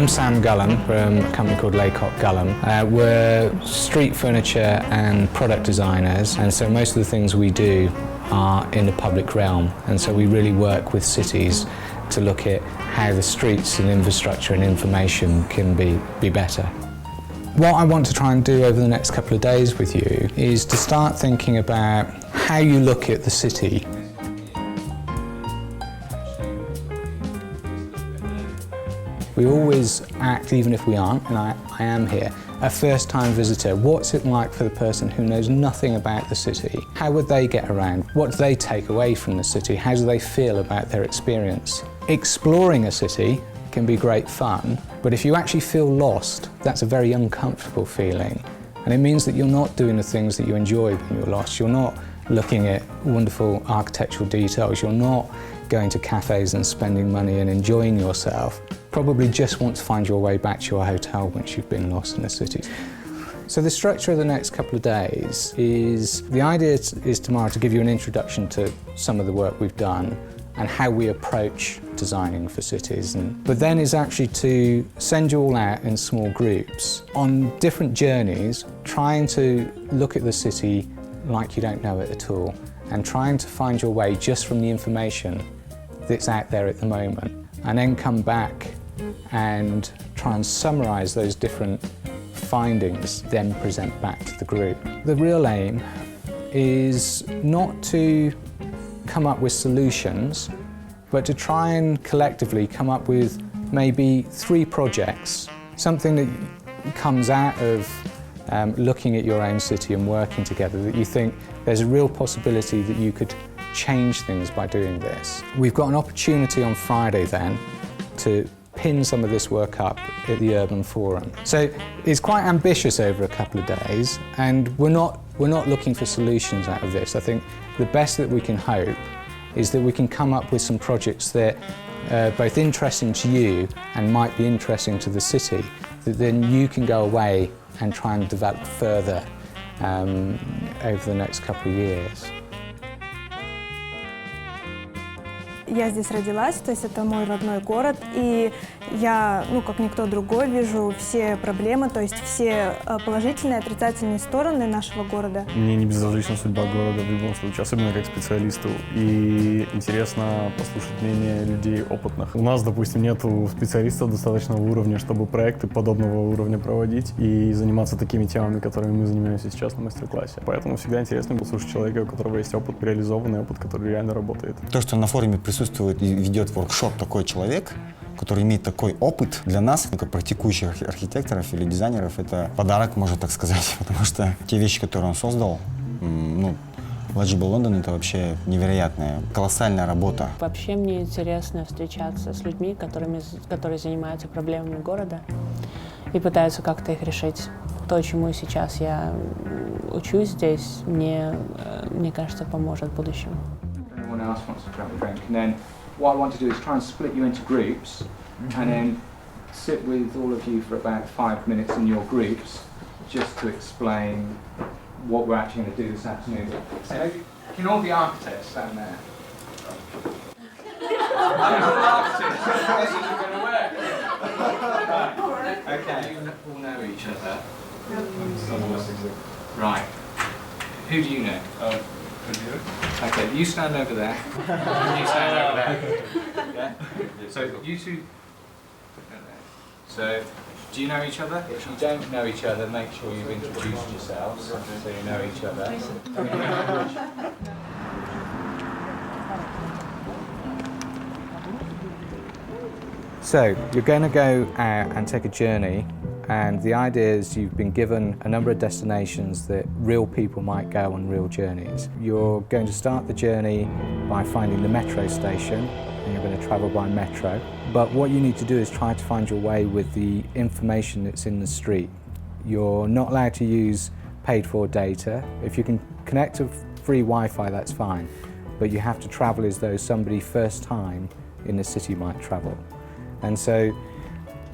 I'm Сэма Галлама from a company called Галлама. We're street furniture and product designers, and so most of the things we do are in the public realm, and so we really work with cities to look at how the streets and infrastructure and information can be better. What I want to try and do over the next couple of days with you is to start thinking about how you look at the city. We always act, even if we aren't, and I am here, a first-time visitor. What's it like for the person who knows nothing about the city? How would they get around? What do they take away from the city? How do they feel about their experience? Exploring a city can be great fun, but if you actually feel lost, that's a very uncomfortable feeling. And it means that you're not doing the things that you enjoy when you're lost. You're not looking at wonderful architectural details. You're not going to cafes and spending money and enjoying yourself. Probably just want to find your way back to your hotel once you've been lost in the city. So the structure of the next couple of days is, the idea is tomorrow to give you an introduction to some of the work we've done and how we approach designing for cities. But then is actually to send you all out in small groups on different journeys, trying to look at the city like you don't know it at all, and trying to find your way just from the information that's out there at the moment, and then come back and try and summarise those different findings, then present back to the group. The real aim is not to come up with solutions, but to try and collectively come up with maybe 3 projects, something that comes out of looking at your own city and working together, that you think there's a real possibility that you could change things by doing this. We've got an opportunity on Friday then to pin some of this work up at the Urban Forum. So it's quite ambitious over a couple of days, and we're not looking for solutions out of this. I think the best that we can hope is that we can come up with some projects that are both interesting to you and might be interesting to the city, that then you can go away and try and develop further over the next couple of years. Я здесь родилась, то есть это мой родной город, и я, как никто другой, вижу все проблемы, то есть все положительные и отрицательные стороны нашего города. Мне не безразлична судьба города в любом случае, особенно как специалисту. И интересно послушать мнение людей опытных. У нас, допустим, нету специалистов достаточного уровня, чтобы проекты подобного уровня проводить и заниматься такими темами, которыми мы занимаемся сейчас на мастер-классе. Поэтому всегда интересно послушать человека, у которого есть опыт, реализованный опыт, который реально работает. То, что на форуме присутствует и ведет воркшоп такой человек, который имеет такой опыт, для нас, как практикующих архитекторов или дизайнеров, это подарок, можно так сказать, потому что те вещи, которые он создал, Legible London — это вообще невероятная, колоссальная работа. Вообще мне интересно встречаться с людьми, которые занимаются проблемами города и пытаются как-то их решить. То, чему сейчас я учусь здесь, мне кажется, поможет в будущем. Anyone else wants to grab a drink, and then what I want to do is try and split you into groups, and then sit with all of you for about 5 minutes in your groups, just to explain what we're actually going to do this afternoon. So, can all the architects stand there? All architects, this isn't going to work. Right. Okay, you all know each other. Right. Who do you know? Okay, you stand over there. You stand over there. Yeah? So you two. So, do you know each other? If you don't know each other, make sure you've introduced yourselves so you know each other. So, you're going to go out and take a journey, and the idea is you've been given a number of destinations that real people might go on real journeys. You're going to start the journey by finding the metro station, and you're going to travel by metro. But what you need to do is try to find your way with the information that's in the street. You're not allowed to use paid-for data. If you can connect to free Wi-Fi, that's fine. But you have to travel as though somebody first time in the city might travel. And so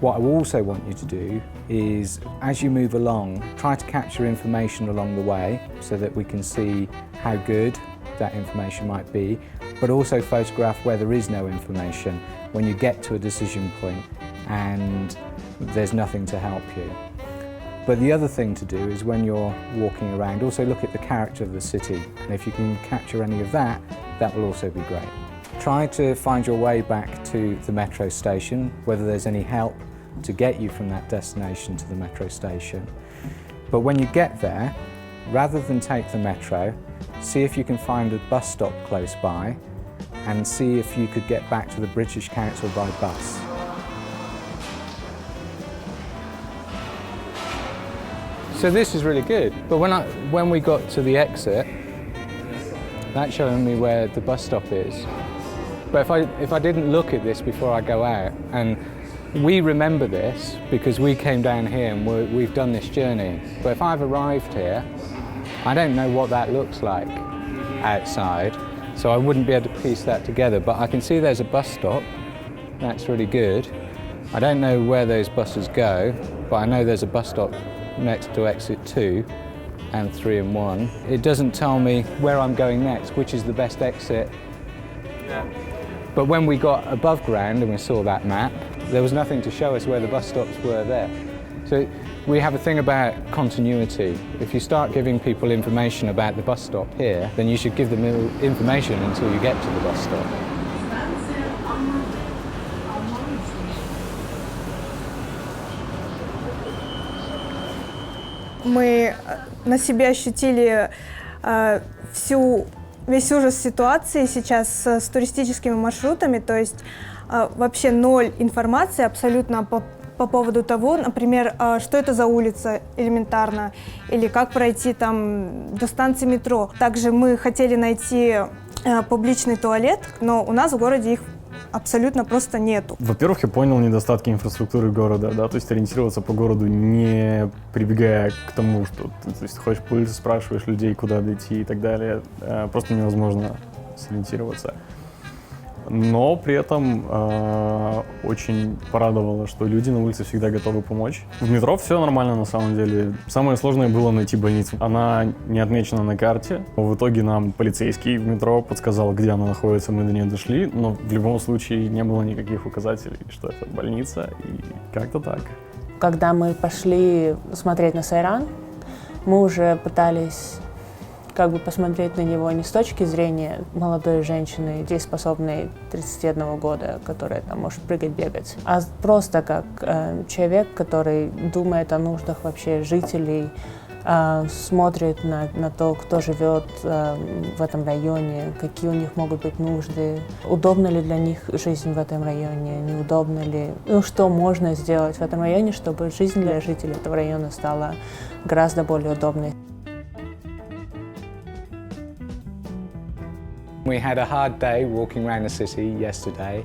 what I also want you to do is, as you move along, try to capture information along the way so that we can see how good that information might be, but also photograph where there is no information when you get to a decision point, and there's nothing to help you. But the other thing to do is when you're walking around, also look at the character of the city. And if you can capture any of that, that will also be great. Try to find your way back to the metro station, whether there's any help to get you from that destination to the metro station. But when you get there, rather than take the metro, see if you can find a bus stop close by and see if you could get back to the British Council by bus. So this is really good, but when we got to the exit, that's showing me where the bus stop is. But if I didn't look at this before I go out, and we remember this because we came down here and we've done this journey, but if I've arrived here, I don't know what that looks like outside, so I wouldn't be able to piece that together. But I can see there's a bus stop, that's really good. I don't know where those buses go, but I know there's a bus stop next to exit 2 and 3 and 1. It doesn't tell me where I'm going next, which is the best exit. But when we got above ground and we saw that map, there was nothing to show us where the bus stops were there. So we have a thing about continuity. If you start giving people information about the bus stop here, then you should give them information until you get to the bus stop. Мы на себе ощутили весь ужас ситуации сейчас с туристическими маршрутами, то есть вообще ноль информации абсолютно по поводу того, например, что это за улица элементарно, или как пройти там до станции метро. Также мы хотели найти публичный туалет, но у нас в городе их абсолютно просто нету. Во-первых, я понял недостатки инфраструктуры города, да, то есть ориентироваться по городу, не прибегая к тому, что то есть, ты ходишь по улице, спрашиваешь людей, куда дойти и так далее, просто невозможно сориентироваться. Но при этом очень порадовало, что люди на улице всегда готовы помочь. В метро все нормально на самом деле. Самое сложное было найти больницу. Она не отмечена на карте. В итоге нам полицейский в метро подсказал, где она находится, мы до нее дошли. Но в любом случае не было никаких указателей, что это больница, и как-то так. Когда мы пошли смотреть на Сайран, мы уже пытались как бы посмотреть на него не с точки зрения молодой женщины, дееспособной 31 года, которая там может прыгать, бегать, а просто как человек, который думает о нуждах вообще жителей, смотрит на то, кто живет в этом районе, какие у них могут быть нужды, удобна ли для них жизнь в этом районе, неудобно ли, что можно сделать в этом районе, чтобы жизнь для жителей этого района стала гораздо более удобной. We had a hard day walking around the city yesterday,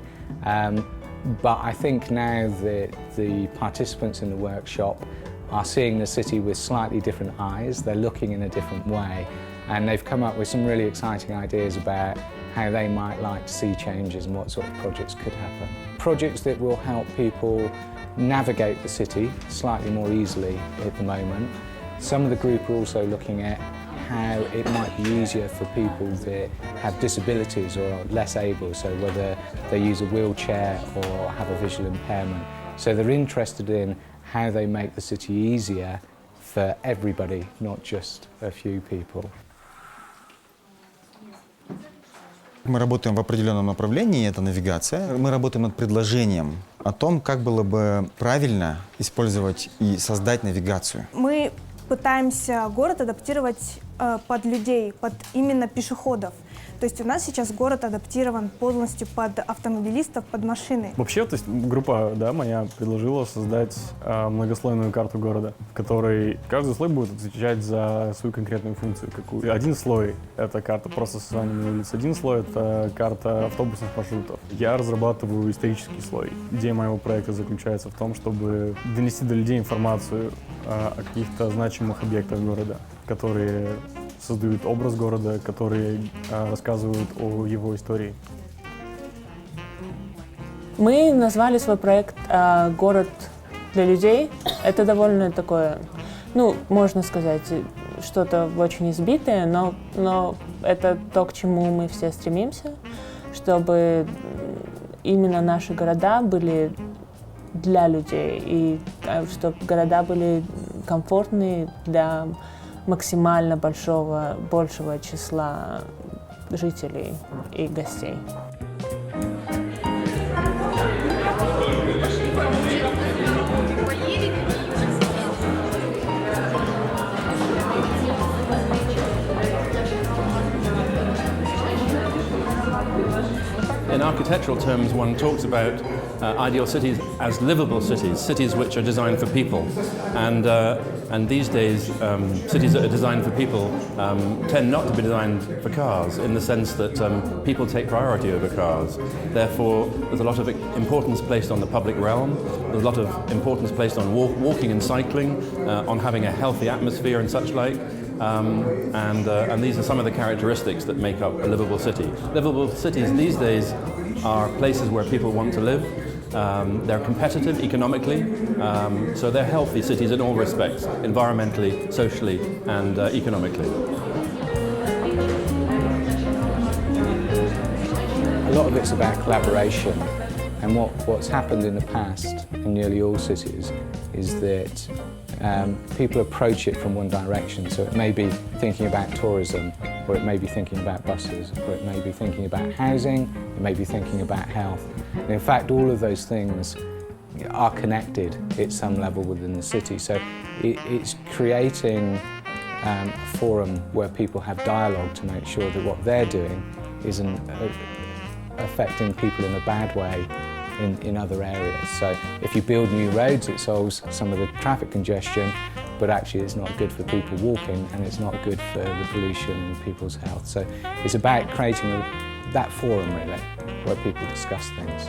but I think now that the participants in the workshop are seeing the city with slightly different eyes, they're looking in a different way, and they've come up with some really exciting ideas about how they might like to see changes and what sort of projects could happen. Projects that will help people navigate the city slightly more easily at the moment. Some of the group are also looking at how it might be easier for people that have disabilities or are less able, so whether they use a wheelchair or have a visual impairment. So they're interested in how they make the city easier for everybody, not just a few people. Мы работаем в определенном направлении, это навигация. Мы работаем над предложением о том, как было бы правильно использовать и создать навигацию. Мы пытаемся город адаптировать под людей, под именно пешеходов. То есть у нас сейчас город адаптирован полностью под автомобилистов, под машины. Вообще, то есть группа, да, моя предложила создать многослойную карту города, в которой каждый слой будет отвечать за свою конкретную функцию. Один слой — это карта просто с названиями улиц, один слой — это карта автобусных маршрутов. Я разрабатываю исторический слой. Идея моего проекта заключается в том, чтобы донести до людей информацию о каких-то значимых объектах города, которые создают образ города, которые рассказывают о его истории. Мы назвали свой проект «Город для людей». Это довольно такое, можно сказать, что-то очень избитое, но это то, к чему мы все стремимся, чтобы именно наши города были для людей, и чтобы города были комфортны для максимально большего числа жителей и гостей. In architectural terms, one talks about ideal cities as livable cities, cities which are designed for people. And these days, cities that are designed for people tend not to be designed for cars, in the sense that people take priority over cars. Therefore, there's a lot of importance placed on the public realm. There's a lot of importance placed on walking and cycling, on having a healthy atmosphere and such like. And these are some of the characteristics that make up a livable city. Livable cities these days are places where people want to live. They're competitive economically, so they're healthy cities in all respects, environmentally, socially, and economically. A lot of it's about collaboration, and what's happened in the past in nearly all cities is that people approach it from one direction. So it may be thinking about tourism, or it may be thinking about buses, or it may be thinking about housing, it may be thinking about health. And in fact, all of those things are connected at some level within the city. So it's creating a forum where people have dialogue to make sure that what they're doing isn't affecting people in a bad way in other areas. So if you build new roads, it solves some of the traffic congestion, but actually it's not good for people walking, and it's not good for the pollution and people's health. So it's about creating that forum, really, where people discuss things.